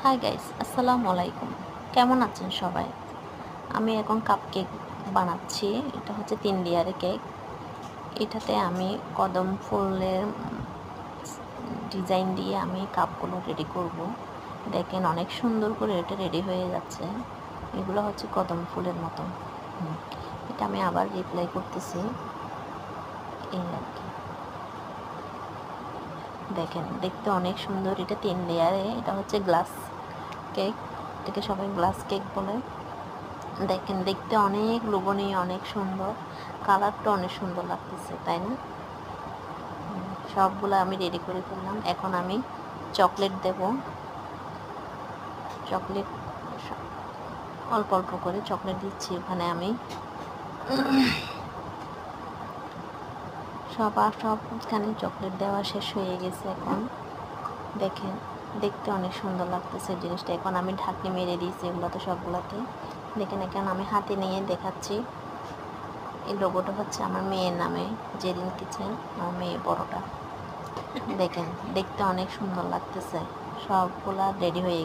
Hi guys, আসসালামু আলাইকুম। কেমন আছেন সবাই? আমি এখন কাপ কেক বানাচ্ছি। এটা হচ্ছে 3 লেয়ারের কেক। এটাতে আমি কদম ফুলের ডিজাইন দিয়ে আমি কাপগুলো রেডি করব। দেখেন অনেক সুন্দর করে এটা রেডি হয়ে যাচ্ছে। এগুলো হচ্ছে কদম ফুলের মতো। এটা আমি আবার রিপ্লাই করতেছি। এই আর কি। দেখেন দেখতে অনেক সুন্দর। এটা 3 লেয়ারে। এটা হচ্ছে গ্লাস কেক। এটাকে সবাই গ্লাস কেক বলে। দেখেন দেখতে অনেক লোভনীয়, অনেক সুন্দর, কালারটা অনেক সুন্দর লাগতেছে, তাই না? সবগুলো আমি রেডি করে ফেললাম। এখন আমি চকলেট দেব। চকলেট অল্প অল্প করে চকলেট দিচ্ছি এখানে আমি। সবখানে চকলেট দেওয়া শেষ হয়ে গেছে। এখন দেখেন দেখতে অনেক সুন্দর লাগতেছে জিনিসটা। এখন আমি ঢাকনি মেরে দিয়েছি এগুলোতে, সবগুলোতে। দেখেন এখন আমি হাতে নিয়ে দেখাচ্ছি। এই লোগোটা হচ্ছে আমার মেয়ের নামে, জেরিন কিচেন, আমার মেয়ে বড়টা। দেখেন দেখতে অনেক সুন্দর লাগতেছে। সবগুলা রেডি হয়ে